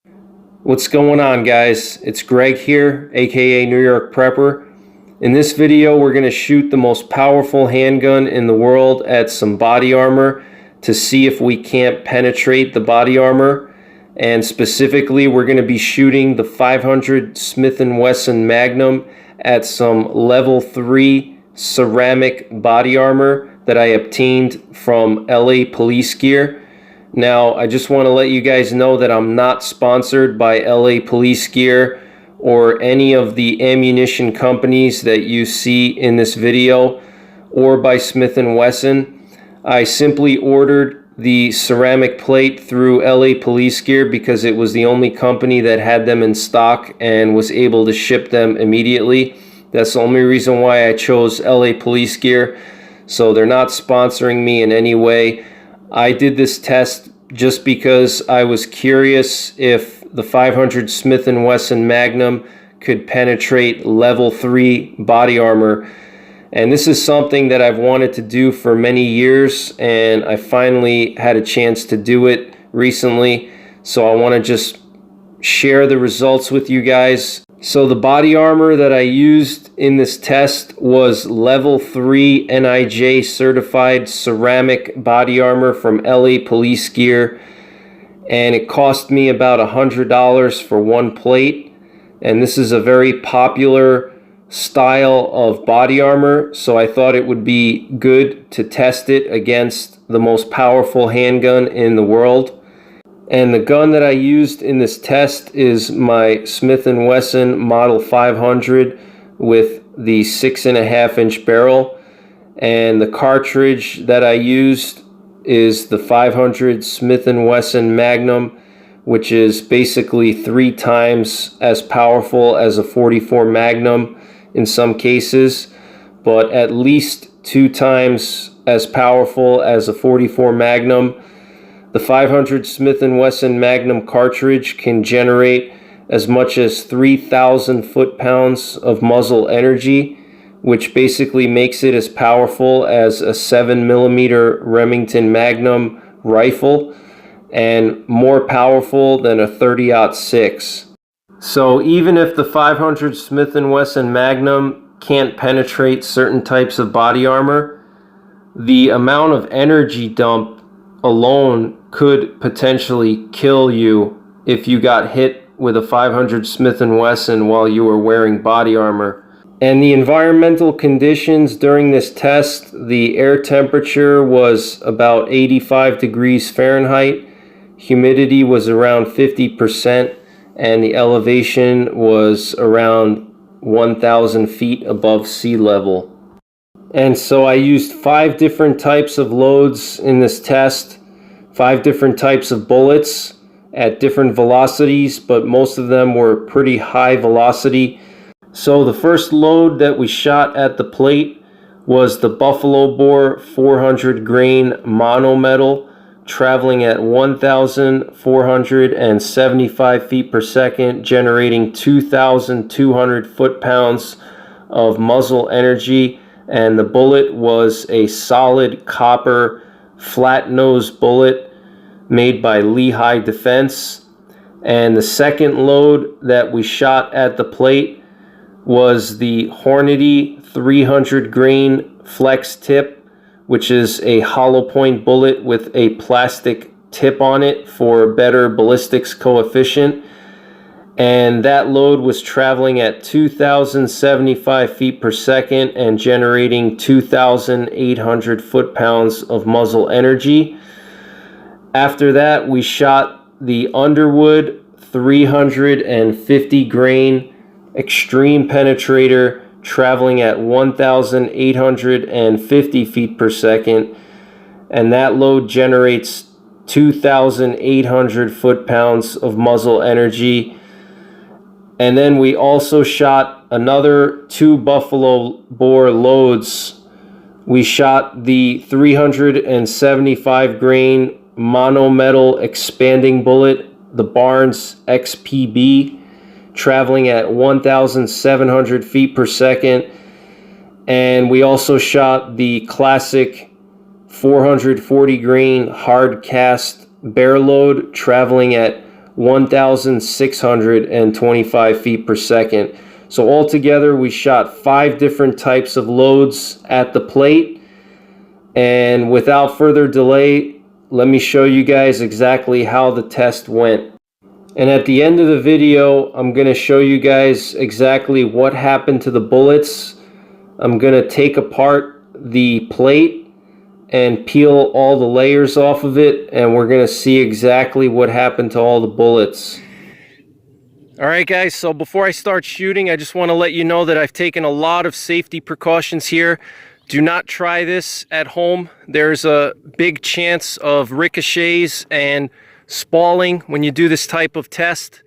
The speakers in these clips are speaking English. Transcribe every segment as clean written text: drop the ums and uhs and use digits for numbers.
What's going on, guys? It's Greg here, aka NYPrepper. In this video, we're going to shoot the most powerful handgun in the world at some body armor to see if we can't penetrate the body armor. And specifically, we're going to be shooting the 500 Smith & Wesson Magnum at some level 3 ceramic body armor that I obtained from LA Police Gear. Now, I just want to let you guys know that I'm not sponsored by LA Police Gear or any of the ammunition companies that you see in this video, or by Smith & Wesson. I simply ordered the ceramic plate through LA Police Gear because it was the only company that had them in stock and was able to ship them immediately. That's the only reason why I chose LA Police Gear. So they're not sponsoring me in any way. I did this test just because I was curious if the 500 Smith & Wesson Magnum could penetrate level 3 body armor. And this is something that I've wanted to do for many years, and I finally had a chance to do it recently. So I want to just share the results with you guys. So the body armor that I used in this test was level 3 NIJ certified ceramic body armor from LA Police Gear, and it cost me about $100 for one plate. And this is a very popular style of body armor, so I thought it would be good to test it against the most powerful handgun in the world. And the gun that I used in this test is my Smith & Wesson Model 500 with the 6.5-inch barrel. And the cartridge that I used is the 500 Smith & Wesson Magnum, which is basically 3 times as powerful as a .44 Magnum in some cases, but at least 2 times as powerful as a .44 Magnum. The 500 Smith & Wesson Magnum cartridge can generate as much as 3,000 foot-pounds of muzzle energy, which basically makes it as powerful as a 7mm Remington Magnum rifle and more powerful than a .30-06. So even if the 500 Smith & Wesson Magnum can't penetrate certain types of body armor, the amount of energy dump alone could potentially kill you if you got hit with a 500 Smith & Wesson while you were wearing body armor. And the environmental conditions during this test, the air temperature was about 85 degrees Fahrenheit, humidity was around 50%, and the elevation was around 1,000 feet above sea level. And so I used 5 different types of loads in this test, 5 different types of bullets at different velocities, but most of them were pretty high velocity. So the first load that we shot at the plate was the Buffalo Bore 400 grain monometal, traveling at 1,475 feet per second, generating 2,200 foot-pounds of muzzle energy. And the bullet was a solid copper flat nose bullet made by Lehigh Defense. And the second load that we shot at the plate was the Hornady 300 grain flex tip, which is a hollow point bullet with a plastic tip on it for better ballistics coefficient. And that load was traveling at 2,075 feet per second and generating 2,800 foot-pounds of muzzle energy. After that, we shot the Underwood 350 grain extreme penetrator, traveling at 1,850 feet per second, and that load generates 2,800 foot-pounds of muzzle energy. And then we also shot another 2 Buffalo Bore loads. We shot the 375 grain monometal expanding bullet, the Barnes XPB, traveling at 1,700 feet per second. And we also shot the classic 440 grain hard cast bear load, traveling at 1,625 feet per second. So altogether we shot 5 different types of loads at the plate. And without further delay, let me show you guys exactly how the test went. And at the end of the video, I'm going to show you guys exactly what happened to the bullets. I'm going to take apart the plate and peel all the layers off of it, and we're going to see exactly what happened to all the bullets. Alright guys, so before I start shooting, I just want to let you know that I've taken a lot of safety precautions here. Do not try this at home. There's a big chance of ricochets and spalling when you do this type of test.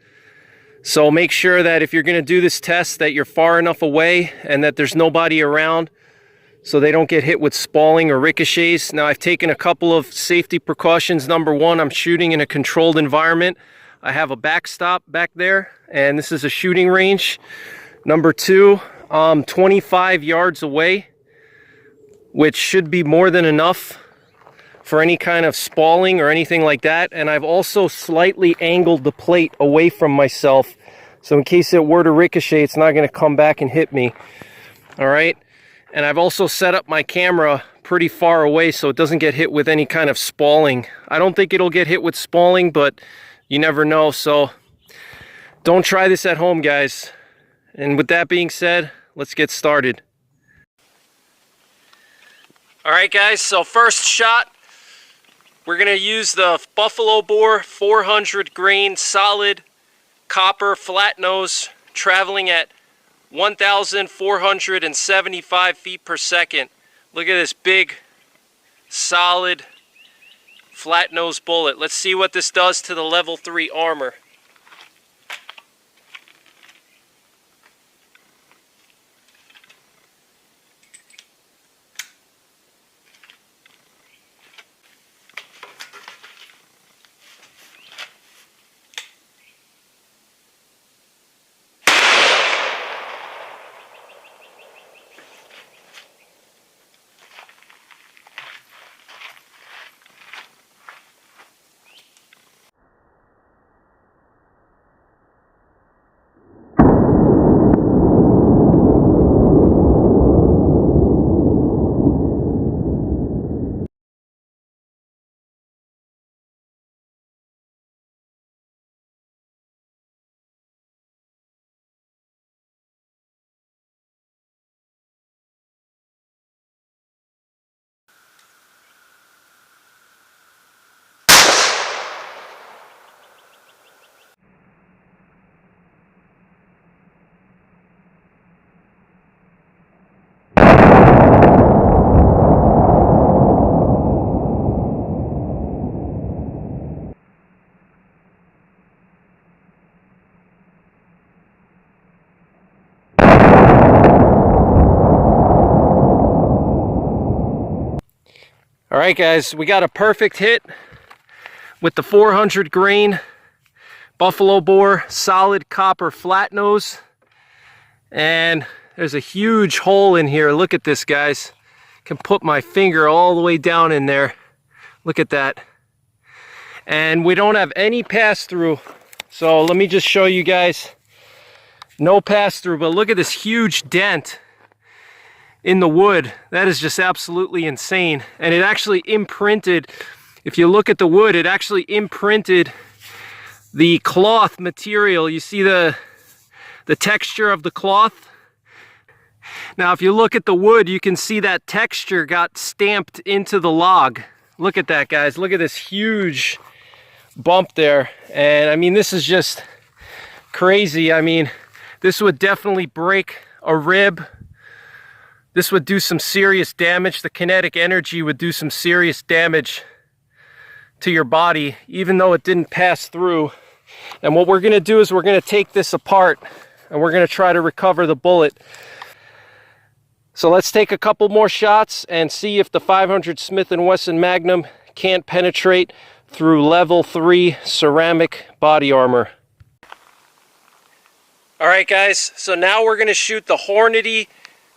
So make sure that if you're going to do this test that you're far enough away and that there's nobody around so they don't get hit with spalling or ricochets. Now I've taken a couple of safety precautions. Number one, I'm shooting in a controlled environment. I have a backstop back there and this is a shooting range. Number two, 25 yards away, which should be more than enough for any kind of spalling or anything like that. And I've also slightly angled the plate away from myself, so in case it were to ricochet, it's not going to come back and hit me. All right, and I've also set up my camera pretty far away so it doesn't get hit with any kind of spalling. I don't think it'll get hit with spalling, but you never know. So don't try this at home, guys. And with that being said, let's get started. Alright guys, so first shot, we're going to use the Buffalo Bore 400 grain solid copper flat nose traveling at 1,475 feet per second. Look at this big solid flat nose bullet. Let's see what this does to the level 3 armor. Alright guys, we got a perfect hit with the 400 grain Buffalo Bore solid copper flat nose. And there's a huge hole in here. Look at this, guys. Can put my finger all the way down in there. Look at that. And we don't have any pass-through. So let me just show you guys. No pass-through, but look at this huge dent in the wood. That is just absolutely insane. And it actually imprinted, if you look at the wood, it actually imprinted the cloth material. You see the texture of the cloth? Now if you look at the wood, you can see that texture got stamped into the log. Look at that, guys. Look at this huge bump there. And I mean, this is just crazy. I mean, this would definitely break a rib. This would do some serious damage. The kinetic energy would do some serious damage to your body, even though it didn't pass through. And what we're going to do is we're going to take this apart and we're going to try to recover the bullet. So let's take a couple more shots and see if the 500 Smith & Wesson Magnum can't penetrate through level 3 ceramic body armor. Alright guys, so now we're going to shoot the Hornady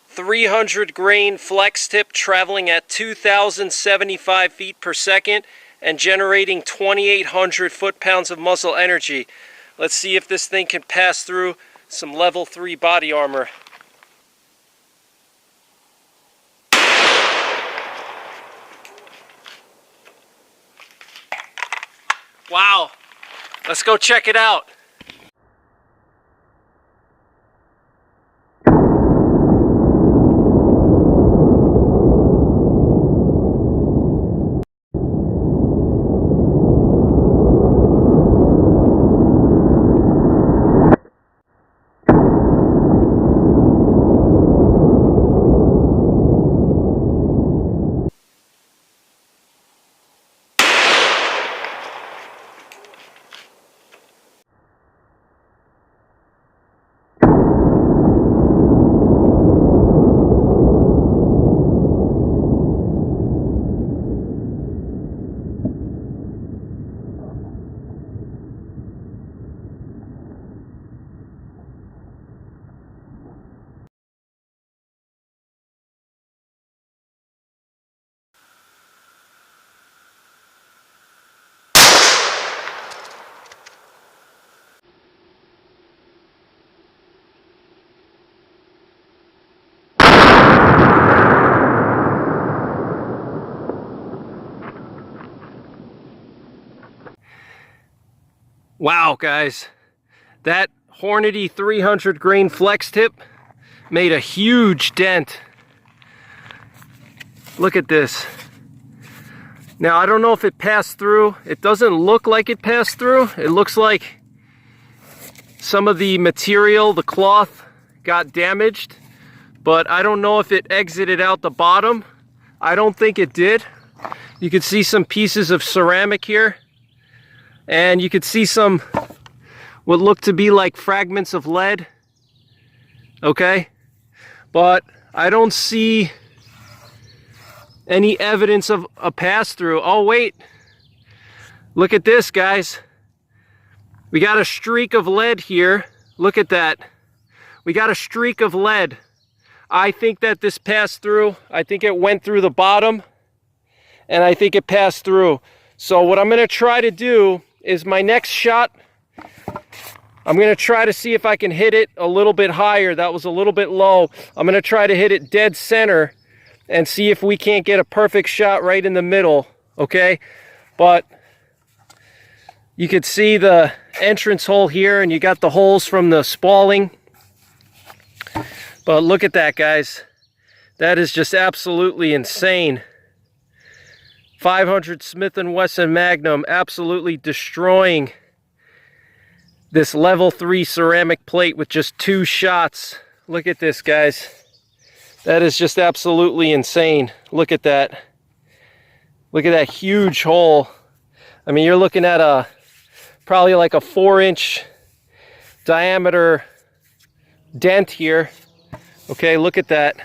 300 grain flex tip traveling at 2,075 feet per second. and generating 2,800 foot-pounds of muscle energy. Let's see if this thing can pass through some level 3 body armor. Wow, let's go check it out. Wow, guys, that Hornady 300 grain flex tip made a huge dent. Look at this. Now, I don't know if it passed through. It doesn't look like it passed through. It looks like some of the material, the cloth, got damaged, but I don't know if it exited out the bottom. I don't think it did. You can see some pieces of ceramic here. And you could see some what looked to be like fragments of lead. Okay? But I don't see any evidence of a pass-through. Oh, wait. Look at this, guys. We got a streak of lead here. Look at that. We got a streak of lead. I think that this passed through. I think it went through the bottom. And I think it passed through. So what I'm going to try to do is my next shot, I'm going to try to see if I can hit it a little bit higher. That was a little bit low. I'm going to try to hit it dead center and see if we can't get a perfect shot right in the middle, okay? But you could see the entrance hole here, and you got the holes from the spalling. But look at that, guys. That is just absolutely insane. 500 Smith & Wesson Magnum absolutely destroying this level 3 ceramic plate with just 2 shots. Look at this, guys. That is just absolutely insane. Look at that. Look at that huge hole. I mean, you're looking at probably like a 4-inch diameter dent here. Okay, look at that.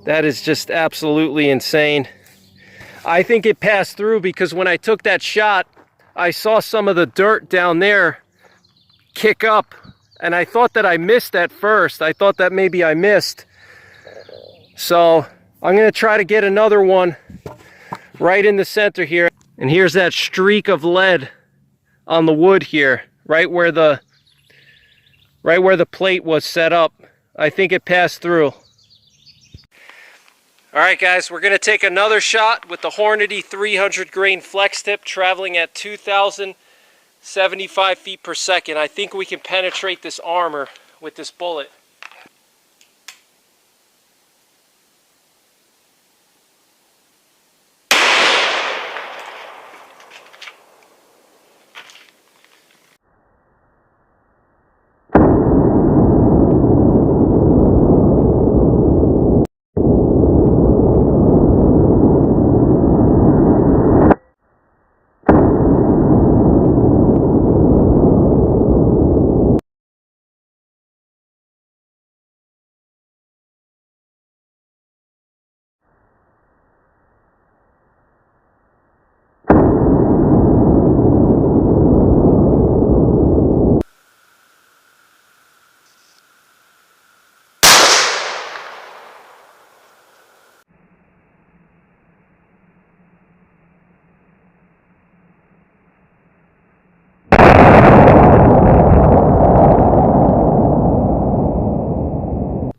That is just absolutely insane. I think it passed through because when I took that shot, I saw some of the dirt down there kick up, and I thought that I missed at first. I thought that maybe I missed. So I'm going to try to get another one right in the center here. And here's that streak of lead on the wood here, right where the plate was set up. I think it passed through. Alright, guys, we're going to take another shot with the Hornady 300 grain flex tip traveling at 2,075 feet per second. I think we can penetrate this armor with this bullet.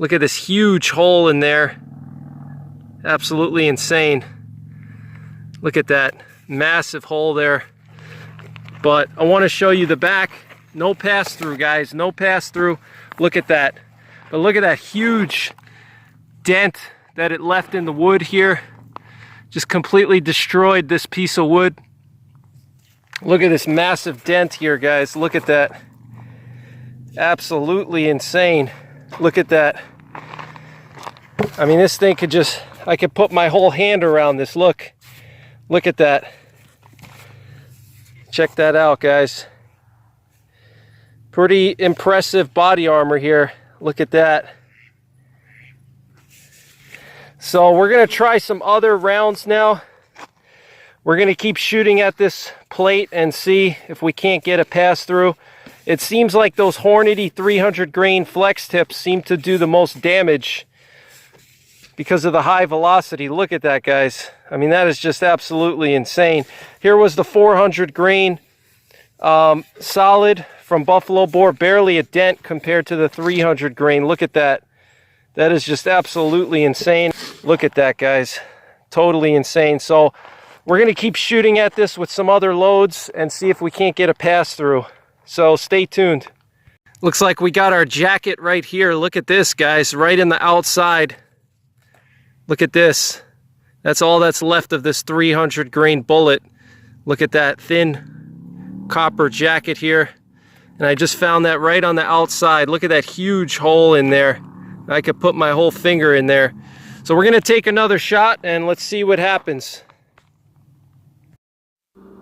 Look at this huge hole in there. Absolutely insane. Look at that massive hole there. But I want to show you the back. No pass through, guys, no pass through. Look at that. But look at that huge dent that it left in the wood here. Just completely destroyed this piece of wood. Look at this massive dent here, guys. Look at that. Absolutely insane. Look at that. I mean, this thing could just, I could put my whole hand around this. Look at that. Check that out, guys. Pretty impressive body armor here. Look at that. So we're gonna try some other rounds now. We're gonna keep shooting at this plate and see if we can't get a pass through. It seems like those Hornady 300 grain flex tips seem to do the most damage because of the high velocity. Look at that, guys. I mean, that is just absolutely insane. Here was the 400 grain solid from Buffalo Bore, barely a dent compared to the 300 grain. Look at that. That is just absolutely insane. Look at that, guys. Totally insane. So we're going to keep shooting at this with some other loads and see if we can't get a pass through. So stay tuned. Looks like we got our jacket right here. Look at this, guys, right in the outside. Look at this. That's all that's left of this 300 grain bullet. Look at that thin copper jacket here. And I just found that right on the outside. Look at that huge hole in there. I could put my whole finger in there. So we're gonna take another shot and let's see what happens.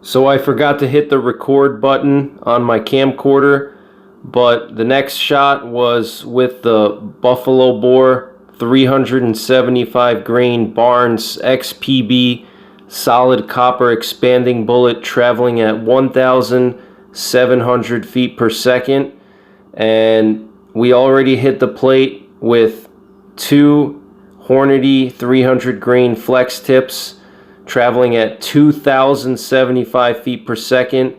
So I forgot to hit the record button on my camcorder, but the next shot was with the Buffalo Bore 375 grain Barnes XPB solid copper expanding bullet traveling at 1,700 feet per second, and we already hit the plate with 2 Hornady 300 grain flex tips traveling at 2,075 feet per second,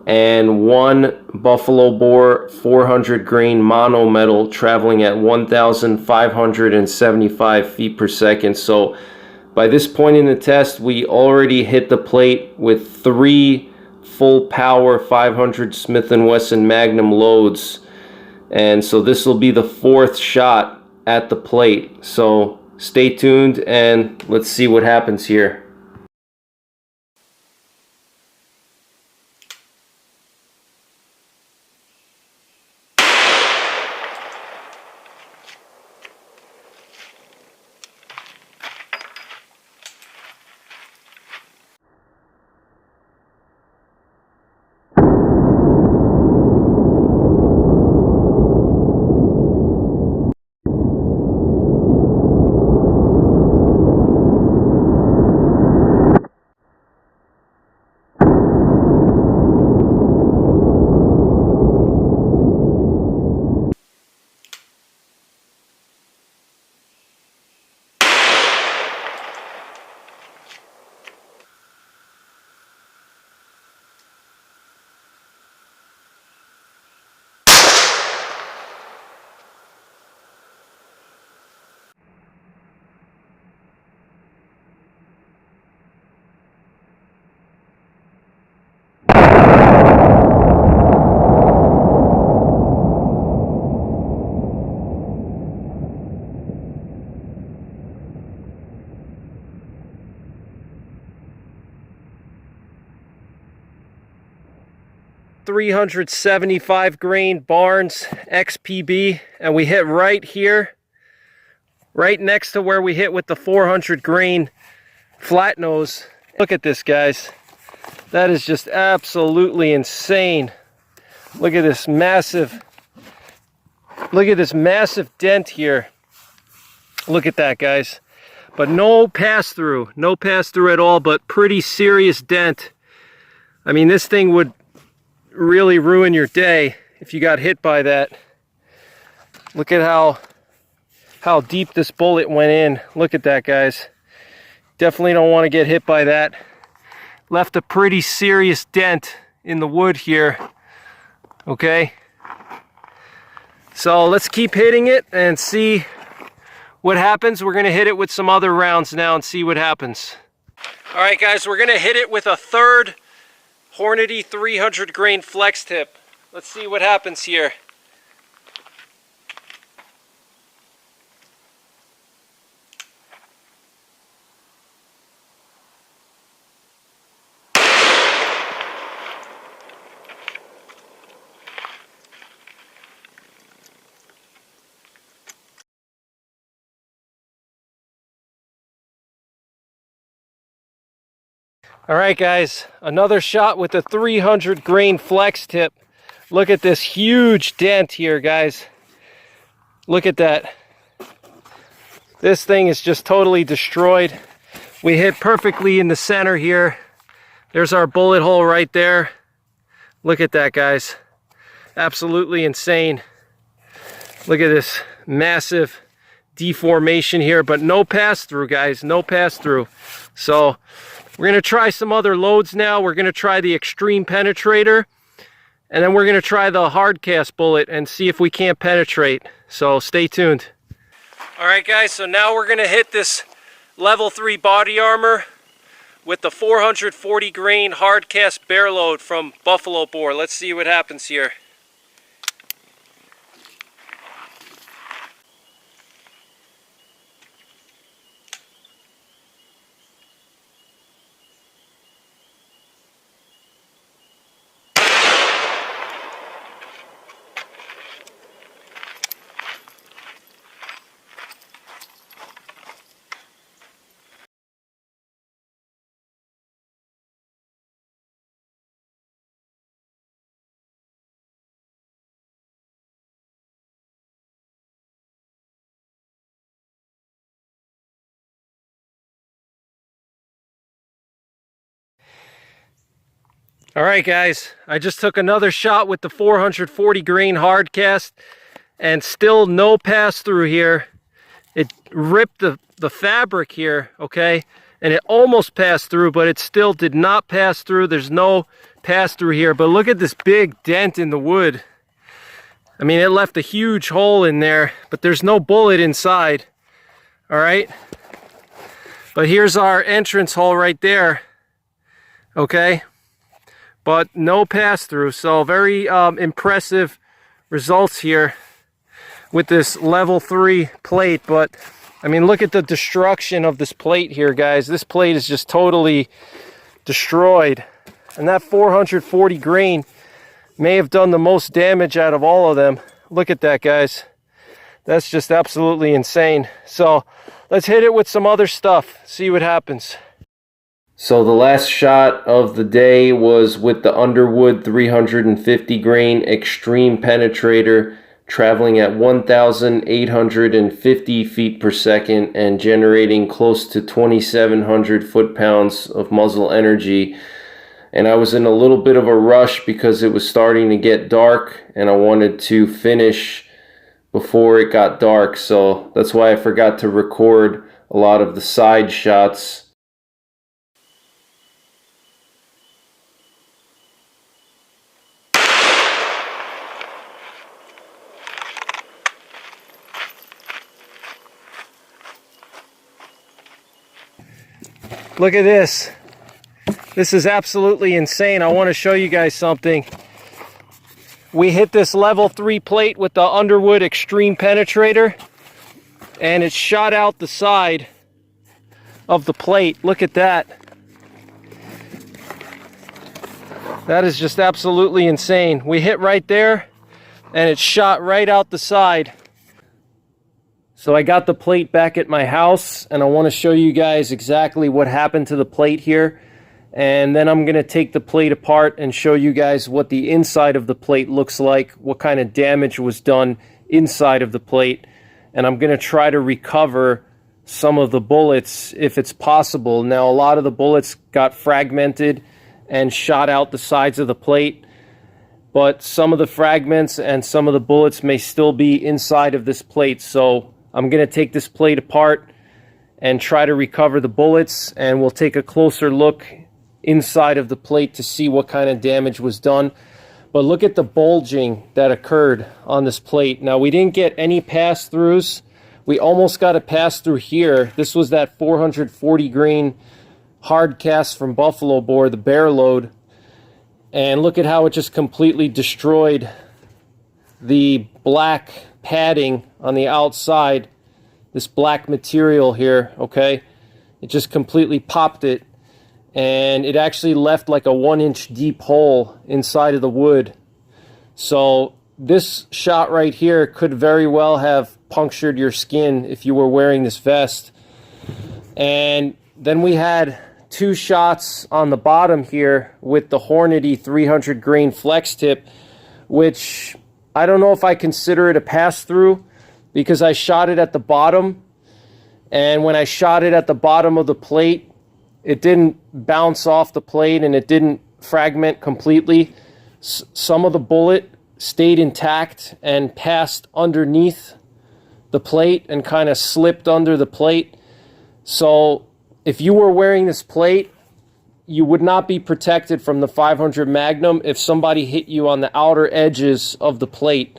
and 1 Buffalo Bore 400 grain mono metal traveling at 1,575 feet per second. So by this point in the test, we already hit the plate with 3 full power 500 Smith & Wesson Magnum loads. And so this will be the 4th shot at the plate. So stay tuned and let's see what happens here. .375 grain Barnes XPB, and we hit right here, right next to where we hit with the 400 grain flat nose. Look at this, guys. That is just absolutely insane. Look at this massive dent here. Look at that, guys. But no pass through at all, but pretty serious dent. I mean, this thing would really ruin your day if you got hit by that. Look at how deep this bullet went in. Look at that, guys. Definitely don't want to get hit by that. Left a pretty serious dent in the wood here. Okay, So let's keep hitting it and see what happens. We're gonna hit it with some other rounds now and see what happens. All right, guys, we're gonna hit it with a third Hornady 300 grain flex tip. Let's see what happens here. All right, guys, another shot with a 300 grain flex tip. Look at this huge dent here, guys. Look at that. This thing is just totally destroyed. We hit perfectly in the center here. There's our bullet hole right there. Look at that, guys. Absolutely insane. Look at this massive deformation here, but no pass-through, guys, no pass-through. So we're gonna try some other loads now. We're gonna try the extreme penetrator, and then we're gonna try the hard cast bullet and see if we can't penetrate. So stay tuned. All right, guys, so now we're gonna hit this level 3 body armor with the 440 grain hard cast bear load from Buffalo Bore. Let's see what happens here. All right, guys, I just took another shot with the 440 grain hard cast and still no pass through here. It ripped the fabric here, okay? And it almost passed through, but it still did not pass through. There's no pass through here, but look at this big dent in the wood. I mean, it left a huge hole in there, but there's no bullet inside, all right? But here's our entrance hole right there, okay? But no pass-through, so very impressive results here with this level 3 plate. But I mean, look at the destruction of this plate here, guys. This plate is just totally destroyed, and that 440 grain may have done the most damage out of all of them. Look at that, guys. That's just absolutely insane. So let's hit it with some other stuff, see what happens. So the last shot of the day was with the Underwood 350 grain extreme penetrator, traveling at 1,850 feet per second and generating close to 2,700 foot-pounds of muzzle energy. And I was in a little bit of a rush because it was starting to get dark and I wanted to finish before it got dark. So that's why I forgot to record a lot of the side shots. Look at this. This is absolutely insane. I want to show you guys something. We hit this level 3 plate with the Underwood extreme penetrator, and it shot out the side of the plate. Look at that. That is just absolutely insane. We hit right there, and it shot right out the side. So I got the plate back at my house, and I want to show you guys exactly what happened to the plate here. And then I'm going to take the plate apart and show you guys what the inside of the plate looks like, what kind of damage was done inside of the plate. And I'm going to try to recover some of the bullets if it's possible. Now, a lot of the bullets got fragmented and shot out the sides of the plate, but some of the fragments and some of the bullets may still be inside of this plate. So I'm going to take this plate apart and try to recover the bullets, and we'll take a closer look inside of the plate to see what kind of damage was done. But look at the bulging that occurred on this plate. Now, we didn't get any pass-throughs. We almost got a pass-through here. This was that 440 grain hard cast from Buffalo Bore, the bare load. And look at how it just completely destroyed the black padding on the outside. This black material here, okay? It just completely popped it. And it actually left like a 1-inch deep hole inside of the wood. So this shot right here could very well have punctured your skin if you were wearing this vest. And then we had 2 shots on the bottom here with the Hornady 300 grain flex tip, which I don't know if I consider it a pass-through because I shot it at the bottom. And when I shot it at the bottom of the plate, it didn't bounce off the plate and it didn't fragment completely. Some of the bullet stayed intact and passed underneath the plate and kind of slipped under the plate. So if you were wearing this plate, you would not be protected from the 500 Magnum if somebody hit you on the outer edges of the plate.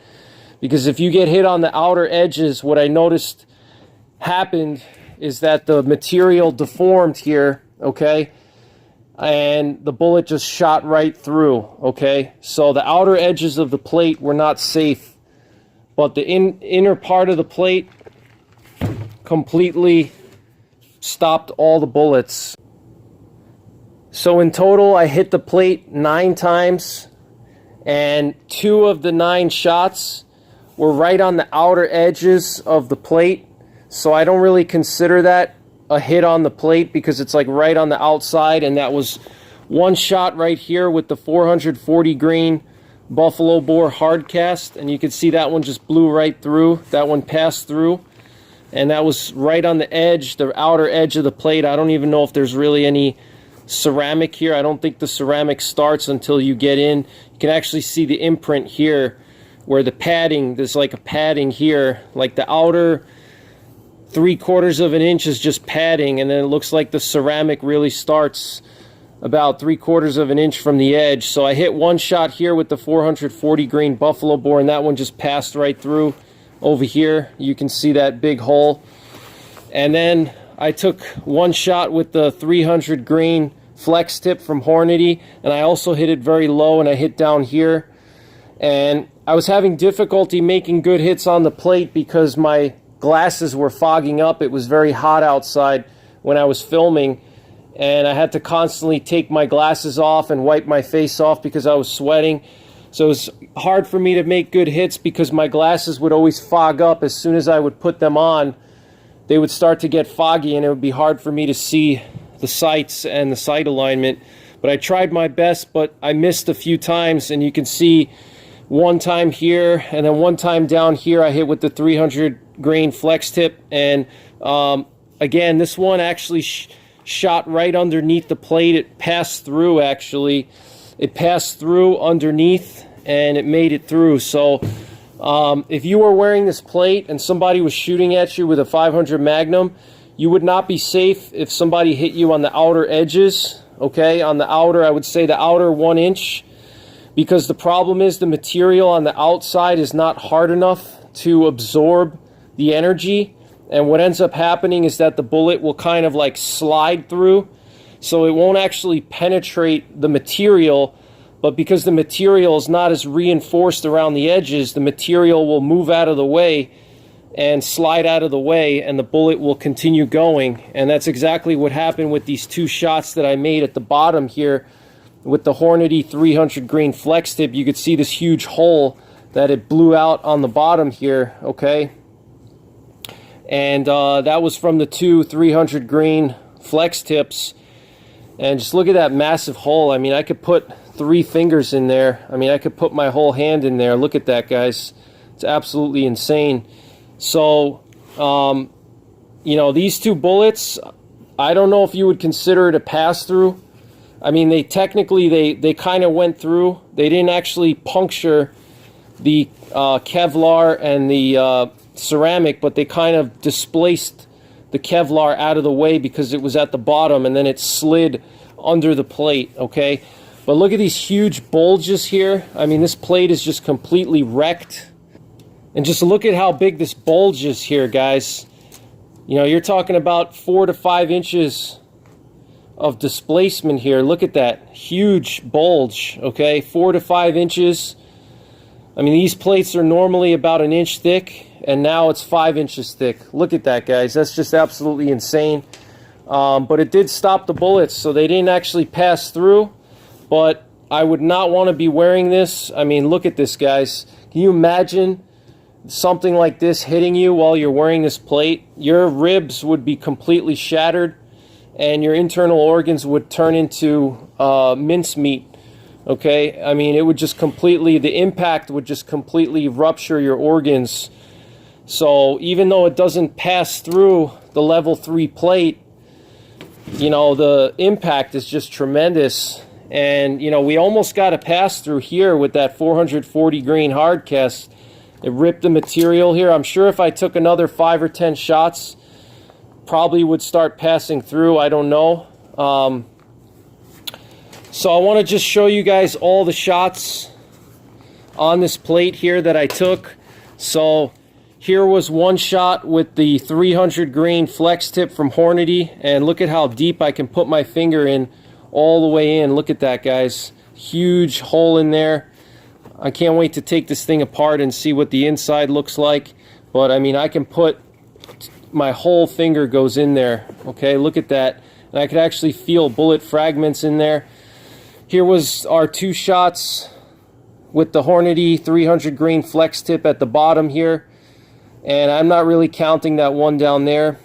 Because if you get hit on the outer edges, what I noticed happened is that the material deformed here, okay, and the bullet just shot right through, okay? So the outer edges of the plate were not safe, but the inner part of the plate completely stopped all the bullets. So in total, I hit the plate 9 times, and 2 of the 9 shots were right on the outer edges of the plate. So I don't really consider that a hit on the plate because it's like right on the outside. And that was 1 shot right here with the 440 grain Buffalo Bore hard cast, and you can see that one just blew right through. That one passed through, and that was right on the edge, the outer edge of the plate. I don't even know if there's really any ceramic here. I don't think the ceramic starts until you get in. You can actually see the imprint here where the padding, there's like a padding here, like the outer 3/4 of an inch is just padding, and then it looks like the ceramic really starts about 3/4 of an inch from the edge. So I hit 1 shot here with the 440 grain Buffalo Bore, and that one just passed right through over here. You can see that big hole. And then I took 1 shot with the 300 grain flex tip from Hornady, and I also hit it very low, and I hit down here. And I was having difficulty making good hits on the plate because my glasses were fogging up. It was very hot outside when I was filming, and I had to constantly take my glasses off and wipe my face off because I was sweating. So it was hard for me to make good hits because my glasses would always fog up. As soon as I would put them on, they would start to get foggy, and it would be hard for me to see the sights and the sight alignment. But I tried my best, but I missed a few times, and you can see 1 time here, and then 1 time down here I hit with the 300 grain flex tip. And again, this one actually shot right underneath the plate. It passed through, actually. It passed through underneath, and it made it through. So if you were wearing this plate and somebody was shooting at you with a 500 Magnum, you would not be safe if somebody hit you on the outer edges, okay? On the outer, I would say the outer 1 inch, because the problem is the material on the outside is not hard enough to absorb the energy. And what ends up happening is that the bullet will kind of like slide through. So it won't actually penetrate the material, but because the material is not as reinforced around the edges, the material will move out of the way and slide out of the way, and the bullet will continue going. And that's exactly what happened with these 2 shots that I made at the bottom here with the Hornady 300 grain flex tip. You could see this huge hole that it blew out on the bottom here, okay? And that was from the 2 300 grain flex tips. And just look at that massive hole. I mean, I could put 3 fingers in there. I mean, I could put my whole hand in there. Look at that, guys. It's absolutely insane. So, you know, these 2 bullets, I don't know if you would consider it a pass-through. I mean, they technically, they kind of went through. They didn't actually puncture the Kevlar and the ceramic, but they kind of displaced the Kevlar out of the way because it was at the bottom, and then it slid under the plate, okay? But look at these huge bulges here. I mean, this plate is just completely wrecked. And just look at how big this bulge is here, guys. You know, you're talking about 4 to 5 inches of displacement here. Look at that huge bulge, okay? 4 to 5 inches. I mean, these plates are normally about 1 inch thick, and now it's 5 inches thick. Look at that, guys. That's just absolutely insane. But it did stop the bullets, so they didn't actually pass through. But I would not want to be wearing this. I mean, look at this, guys. Can you imagine something like this hitting you while you're wearing this plate? Your ribs would be completely shattered, and your internal organs would turn into mincemeat. Okay, I mean, it would just completely, the impact would just completely rupture your organs. So even though it doesn't pass through the level 3 plate, you know, the impact is just tremendous. And, you know, we almost got a pass through here with that 440 grain hard cast. It ripped the material here. I'm sure if I took another 5 or 10 shots, probably would start passing through. I don't know. So I want to just show you guys all the shots on this plate here that I took. So here was one shot with the 300 grain flex tip from Hornady, and look at how deep I can put my finger in, all the way in. Look at that, guys. Huge hole in there. I can't wait to take this thing apart and see what the inside looks like. But I mean, I can put, my whole finger goes in there. Okay, look at that. And I could actually feel bullet fragments in there. Here was our 2 shots with the Hornady 300 grain flex tip at the bottom here. And I'm not really counting that one down there.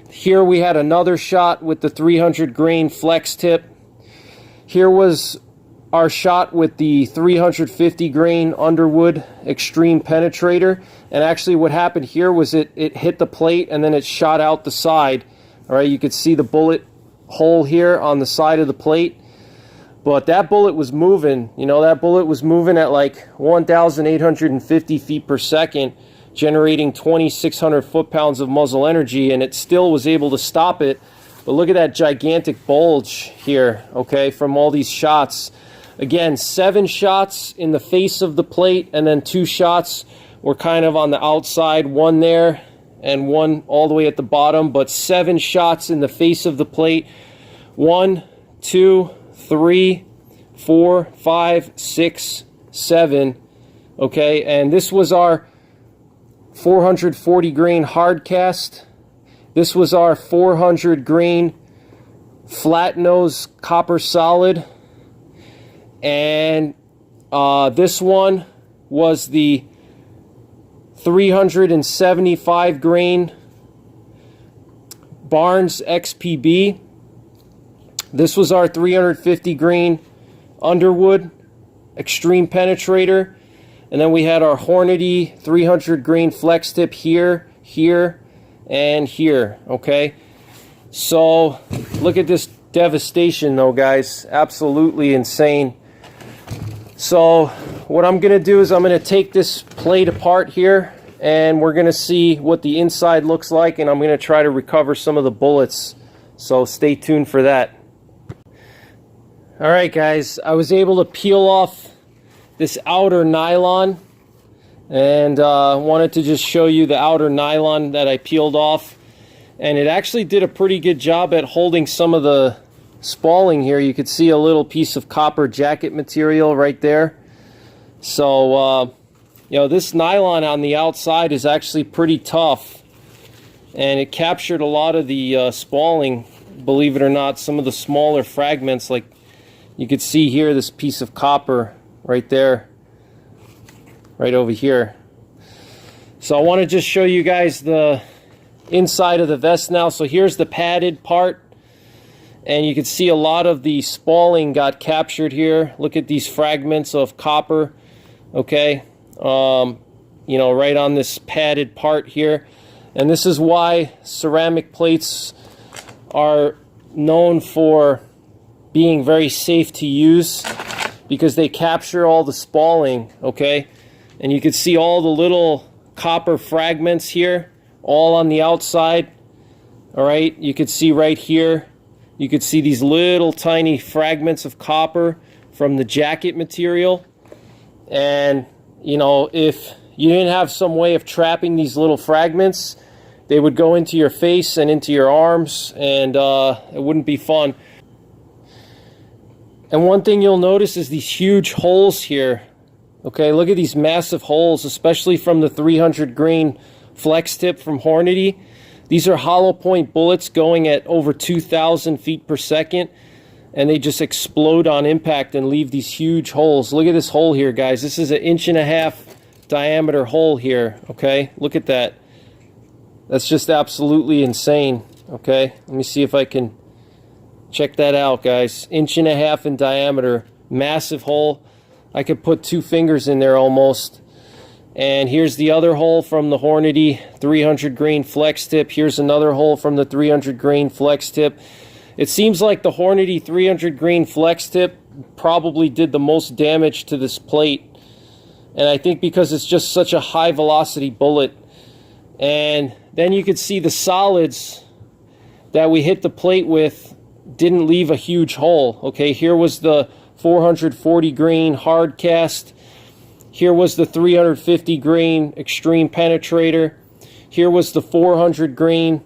Here we had another shot with the 300 grain flex tip. Here was our shot with the 350 grain Underwood Extreme Penetrator. And actually what happened here was it hit the plate and then it shot out the side. All right, you could see the bullet hole here on the side of the plate. But that bullet was moving, you know, that bullet was moving at like 1,850 feet per second, generating 2,600 foot-pounds of muzzle energy, and it still was able to stop it. But look at that gigantic bulge here, okay, from all these shots. Again, 7 shots in the face of the plate, and then 2 shots were kind of on the outside, 1 there and 1 all the way at the bottom, but 7 shots in the face of the plate. 1, 2, 3, 4, 5, 6, 7. Okay, and this was our 440 grain hard cast. This was our 400 grain flat nose copper solid. And this one was the 375 grain Barnes XPB. This was our 350 grain Underwood Extreme Penetrator. And then we had our Hornady 300 grain flex tip here, here, and here. Okay, so look at this devastation though, guys. Absolutely insane. So what I'm gonna do is I'm gonna take this plate apart here, and we're gonna see what the inside looks like, and I'm gonna try to recover some of the bullets. So stay tuned for that. Alright guys, I was able to peel off this outer nylon, and wanted to just show you the outer nylon that I peeled off, and it actually did a pretty good job at holding some of the spalling here. You could see a little piece of copper jacket material right there. So you know, this nylon on the outside is actually pretty tough, and it captured a lot of the spalling, believe it or not. Some of the smaller fragments, like you could see here, this piece of copper right there, right over here. So I want to just show you guys the inside of the vest now. So here's the padded part, and you can see a lot of the spalling got captured here. Look at these fragments of copper, okay, you know, right on this padded part here. And this is why ceramic plates are known for being very safe to use, because they capture all the spalling, okay? And you can see all the little copper fragments here, all on the outside. All right, you can see right here, You could see these little tiny fragments of copper from the jacket material. And, you know, if you didn't have some way of trapping these little fragments, they would go into your face and into your arms, and it wouldn't be fun. And one thing you'll notice is these huge holes here. Okay, look at these massive holes, especially from the 300 grain flex tip from Hornady. These are hollow point bullets going at over 2,000 feet per second, and they just explode on impact and leave these huge holes. Look at this hole here, guys. This is an 1.5 inch diameter hole here. Okay, look at that. That's just absolutely insane. Okay, let me see if I can check that out, guys. 1.5 inches in diameter, massive hole. I could put 2 fingers in there almost. And here's the other hole from the Hornady 300 grain flex tip. Here's another hole from the 300 grain flex tip. It seems like the Hornady 300 grain flex tip probably did the most damage to this plate. And I think because it's just such a high velocity bullet. And then you could see the solids that we hit the plate with didn't leave a huge hole. Okay, here was the 440 grain hard cast. Here was the 350 grain extreme penetrator. Here was the 400 grain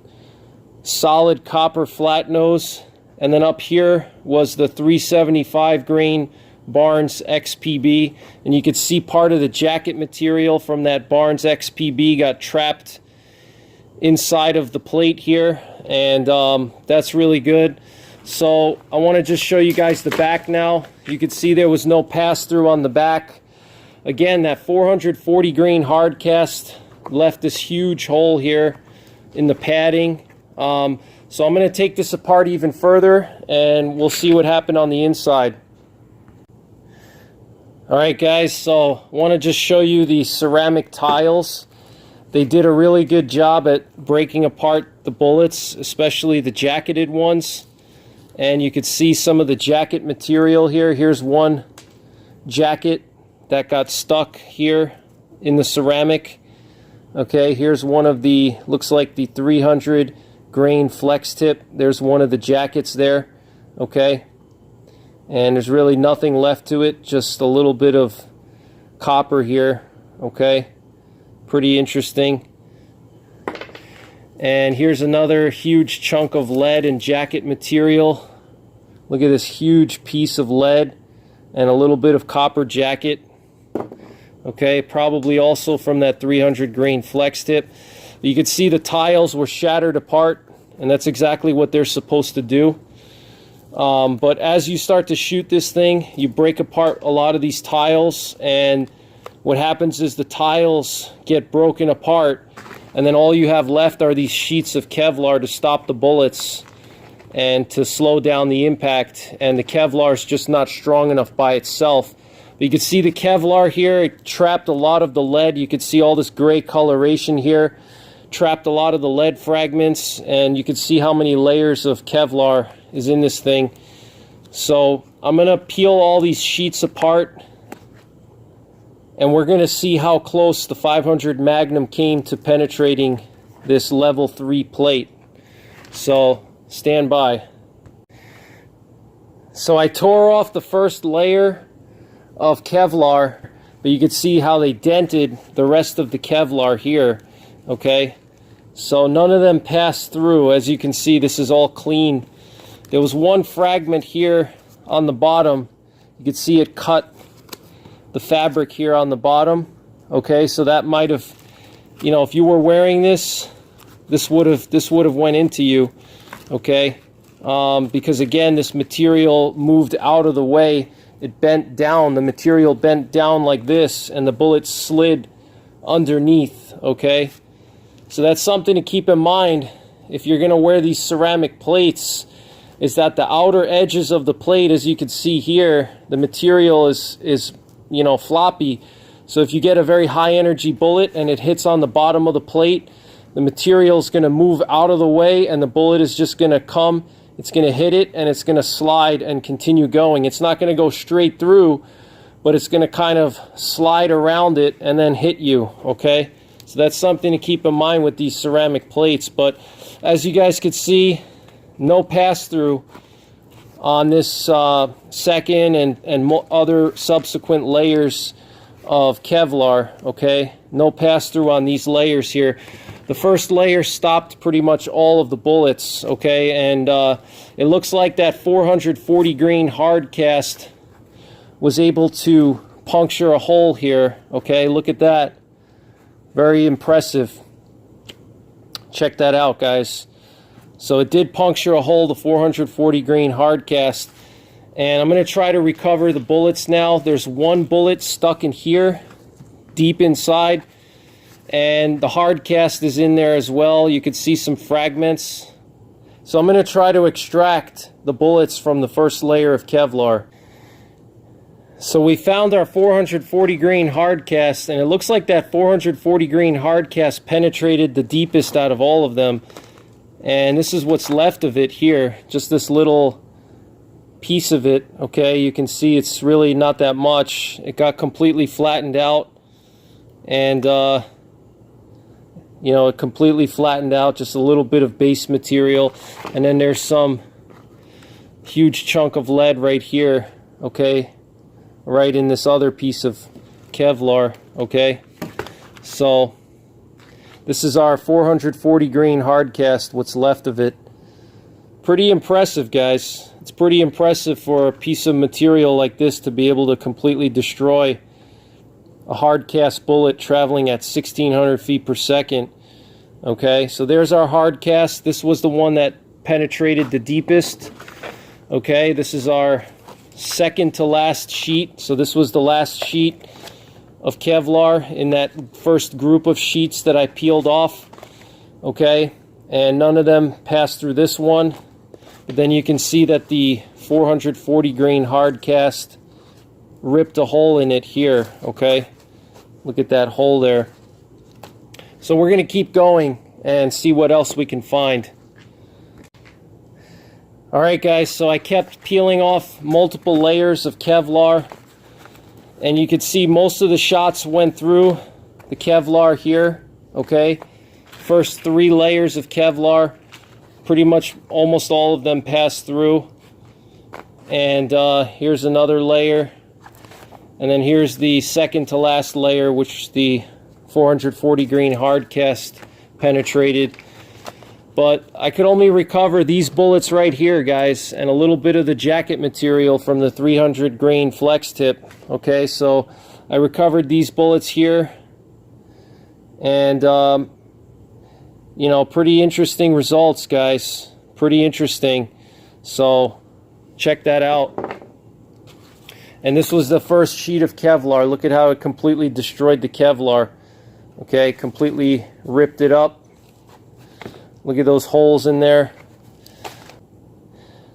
solid copper flat nose. And then up here was the 375 grain Barnes XPB. And you could see part of the jacket material from that Barnes XPB got trapped inside of the plate here. And that's really good. So I want to just show you guys the back now. You can see there was no pass-through on the back. Again, that 440 grain hard cast left this huge hole here in the padding. So I'm going to take this apart even further, and we'll see what happened on the inside. Alright guys, so I want to just show you the ceramic tiles. They did a really good job at breaking apart the bullets, especially the jacketed ones. And you could see some of the jacket material here. Here's one jacket that got stuck here in the ceramic. Okay, here's one of the, looks like the 300 grain flex tip. There's one of the jackets there. Okay, and there's really nothing left to it, just a little bit of copper here. Okay, pretty interesting. And here's another huge chunk of lead and jacket material. Look at this huge piece of lead and a little bit of copper jacket. Okay, probably also from that 300 grain flex tip. You can see the tiles were shattered apart, and that's exactly what they're supposed to do. But as you start to shoot this thing, you break apart a lot of these tiles, and what happens is the tiles get broken apart, and then all you have left are these sheets of Kevlar to stop the bullets and to slow down the impact. And the Kevlar is just not strong enough by itself. But you can see the Kevlar here, it trapped a lot of the lead. You can see all this gray coloration here, trapped a lot of the lead fragments, and you can see how many layers of Kevlar is in this thing. So I'm going to peel all these sheets apart, and we're going to see how close the 500 Magnum came to penetrating this level 3 plate. So stand by. So I tore off the first layer of Kevlar, but you can see how they dented the rest of the Kevlar here. Okay, so none of them passed through. As you can see, this is all clean. There was one fragment here on the bottom. You can see it cut the fabric here on the bottom. Okay, so that might have, you know, if you were wearing this, this would have went into you. Okay, because again, this material moved out of the way. It bent down, the material bent down like this, and the bullet slid underneath. Okay, so that's something to keep in mind if you're going to wear these ceramic plates, is that the outer edges of the plate, as you can see here, the material is you know, floppy. So if you get a very high energy bullet and it hits on the bottom of the plate, the material is going to move out of the way, and the bullet is just going to come, it's going to hit it, and it's going to slide and continue going. It's not going to go straight through, but it's going to kind of slide around it and then hit you. Okay, so that's something to keep in mind with these ceramic plates. But as you guys can see, no pass-through on this second and other subsequent layers of Kevlar, okay? No pass-through on these layers here. The first layer stopped pretty much all of the bullets, okay? And it looks like that 440 grain hard cast was able to puncture a hole here, okay? Look at that. Very impressive. Check that out, guys. So it did puncture a hole, the 440 grain hard cast. And I'm going to try to recover the bullets now. There's one bullet stuck in here, deep inside. And the hard cast is in there as well. You can see some fragments. So I'm going to try to extract the bullets from the first layer of Kevlar. So we found our 440 grain hard cast, and it looks like that 440 grain hard cast penetrated the deepest out of all of them. And this is what's left of it here, just this little piece of it, okay? You can see it's really not that much. It got completely flattened out, and you know, it completely flattened out, just a little bit of base material, and then there's some huge chunk of lead right here, okay, right in this other piece of Kevlar, okay? So this is our 440 grain hard cast, what's left of it. Pretty impressive, guys. It's pretty impressive for a piece of material like this to be able to completely destroy a hard cast bullet traveling at 1600 feet per second. Okay, so there's our hard cast. This was the one that penetrated the deepest. Okay, this is our second to last sheet. So this was the last sheet of Kevlar in that first group of sheets that I peeled off. Okay, and none of them passed through this one. But then you can see that the 440 grain hard cast ripped a hole in it here, okay? Look at that hole there. So we're going to keep going and see what else we can find. Alright guys, so I kept peeling off multiple layers of Kevlar, and you could see most of the shots went through the Kevlar here, okay? First 3 layers of Kevlar, pretty much almost all of them passed through. And here's another layer. And then here's the second to last layer, which the 440 grain hard cast penetrated. But I could only recover these bullets right here, guys, and a little bit of the jacket material from the 300 grain flex tip. Okay, so I recovered these bullets here. And you know, pretty interesting results, guys. Pretty interesting. So check that out. And this was the first sheet of Kevlar. Look at how it completely destroyed the Kevlar. Okay, completely ripped it up. Look at those holes in there.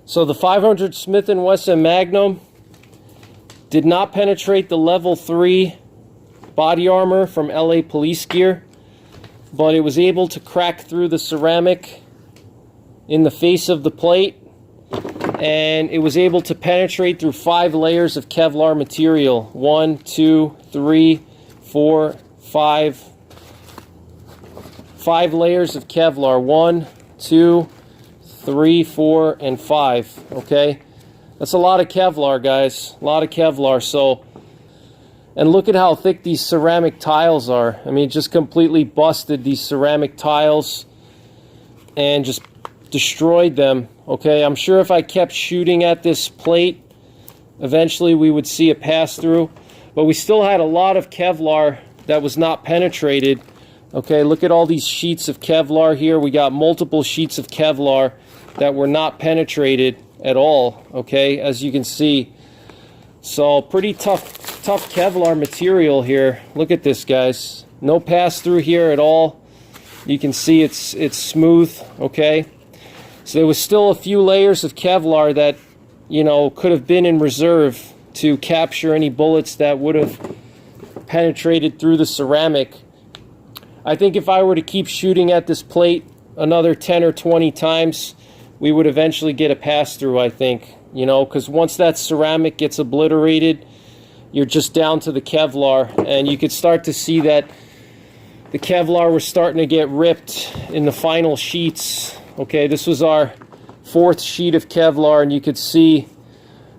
So the 500 Smith & Wesson Magnum did not penetrate the level 3 body armor from LA Police Gear, but it was able to crack through the ceramic in the face of the plate, and it was able to penetrate through 5 layers of Kevlar material. 1, 2, 3, 4, 5. 5 layers of Kevlar. 1, 2, 3, 4, and 5. Okay? That's a lot of Kevlar, guys. A lot of Kevlar. So, and look at how thick these ceramic tiles are. I mean, just completely busted these ceramic tiles and just destroyed them. Okay, I'm sure if I kept shooting at this plate, eventually we would see a pass-through. But we still had a lot of Kevlar that was not penetrated. Okay, look at all these sheets of Kevlar here. We got multiple sheets of Kevlar that were not penetrated at all. Okay, as you can see. So pretty tough Kevlar material here. Look at this, guys. No pass-through here at all. You can see it's smooth. Okay. So there was still a few layers of Kevlar that, you know, could have been in reserve to capture any bullets that would have penetrated through the ceramic. I think if I were to keep shooting at this plate another 10 or 20 times, we would eventually get a pass-through, I think. You know, because once that ceramic gets obliterated, you're just down to the Kevlar, and you could start to see that the Kevlar was starting to get ripped in the final sheets. Okay, this was our fourth sheet of Kevlar, and you could see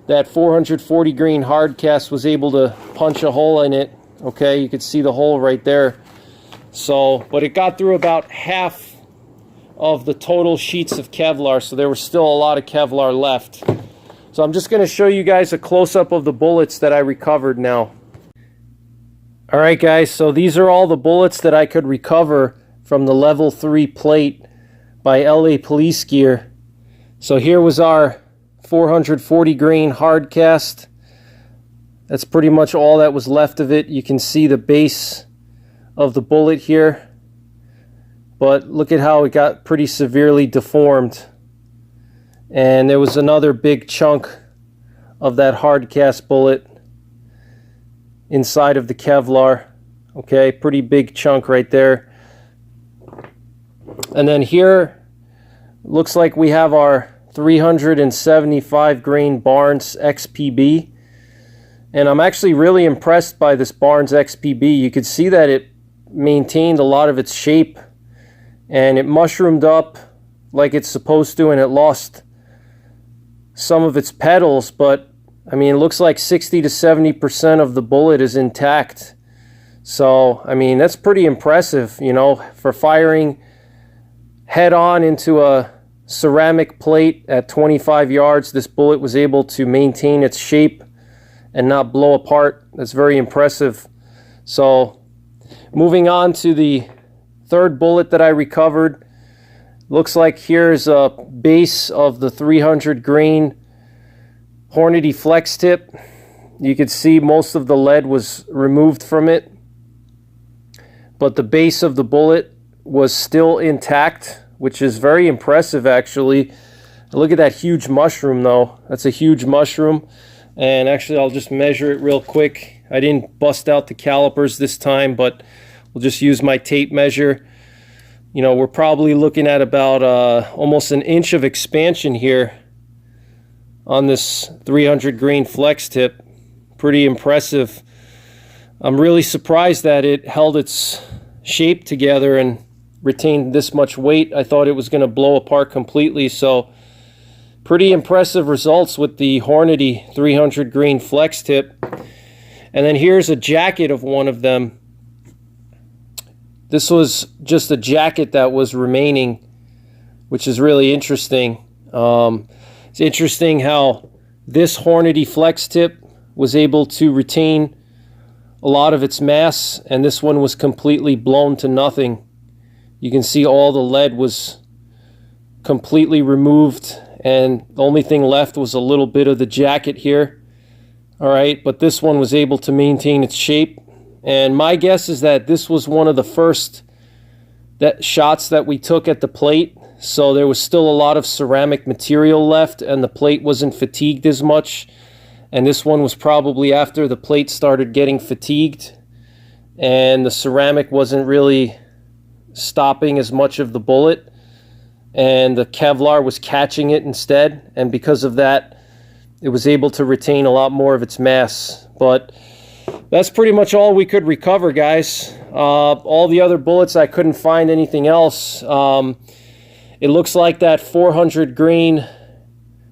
that 440 grain hard cast was able to punch a hole in it. Okay, you could see the hole right there. So, but it got through about half of the total sheets of Kevlar, so there was still a lot of Kevlar left. So I'm just going to show you guys a close-up of the bullets that I recovered now. Alright guys, so these are all the bullets that I could recover from the level 3 plate by LA Police Gear. So here was our 440 grain hard cast. That's pretty much all that was left of it. You can see the base of the bullet here, but look at how it got pretty severely deformed. And there was another big chunk of that hard cast bullet inside of the Kevlar. Okay, pretty big chunk right there. And then here looks like we have our 375 grain Barnes XPB, and I'm actually really impressed by this Barnes XPB. You could see that it maintained a lot of its shape, and it mushroomed up like it's supposed to, and it lost some of its petals, but I mean, it looks like 60 to 70% of the bullet is intact. So I mean, that's pretty impressive, you know, for firing head on into a ceramic plate at 25 yards. This bullet was able to maintain its shape and not blow apart. That's very impressive. So moving on to the third bullet that I recovered. Looks like here's a base of the 300 grain Hornady flex tip. You could see most of the lead was removed from it, but the base of the bullet was still intact, which is very impressive actually. Look at that huge mushroom though. That's a huge mushroom. And actually I'll just measure it real quick. I didn't bust out the calipers this time, but we'll just use my tape measure. You know, we're probably looking at about almost an inch of expansion here on this 300 grain flex tip. Pretty impressive. I'm really surprised that it held its shape together and retained this much weight. I thought it was going to blow apart completely. So pretty impressive results with the Hornady 300 grain flex tip. And then here's a jacket of one of them. This was just a jacket that was remaining, which is really interesting. It's interesting how this Hornady flex tip was able to retain a lot of its mass, and this one was completely blown to nothing. You can see all the lead was completely removed, and the only thing left was a little bit of the jacket here. All right, but this one was able to maintain its shape. And my guess is that this was one of the first shots that we took at the plate. So there was still a lot of ceramic material left, and the plate wasn't fatigued as much. And this one was probably after the plate started getting fatigued, and the ceramic wasn't really stopping as much of the bullet, and the Kevlar was catching it instead. And because of that, it was able to retain a lot more of its mass. But that's pretty much all we could recover, guys. All the other bullets, I couldn't find anything else. It looks like that 400 grain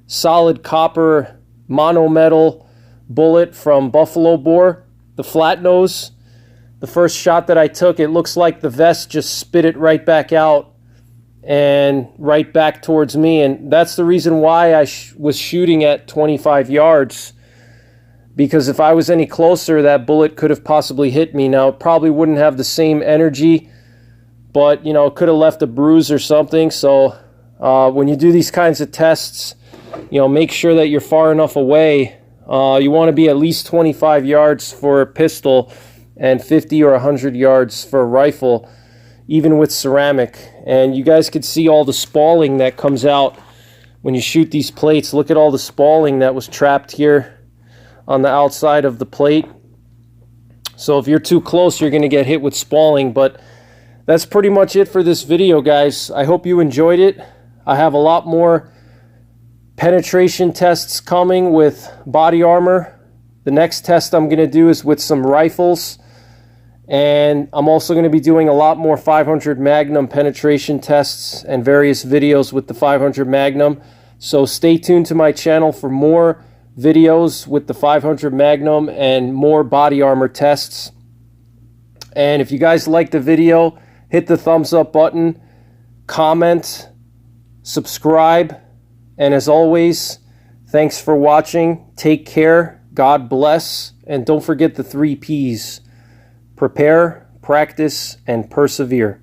solid copper monometal bullet from Buffalo Bore, the flat nose. The first shot that I took, it looks like the vest just spit it right back out and right back towards me. And that's the reason why I was shooting at 25 yards. Because if I was any closer, that bullet could have possibly hit me. Now, it probably wouldn't have the same energy, but, you know, it could have left a bruise or something. So when you do these kinds of tests, you know, make sure that you're far enough away. You want to be at least 25 yards for a pistol and 50 or 100 yards for a rifle, even with ceramic. And you guys could see all the spalling that comes out when you shoot these plates. Look at all the spalling that was trapped here on the outside of the plate. So if you're too close, you're going to get hit with spalling. But that's pretty much it for this video, guys. I hope you enjoyed it. I have a lot more penetration tests coming with body armor. The next test I'm going to do is with some rifles, and I'm also going to be doing a lot more 500 Magnum penetration tests and various videos with the 500 Magnum. So stay tuned to my channel for more videos with the 500 Magnum and more body armor tests. And if you guys like the video, hit the thumbs up button, comment, subscribe, and as always, thanks for watching. Take care, God bless, and don't forget the 3 Ps: prepare, practice, and persevere.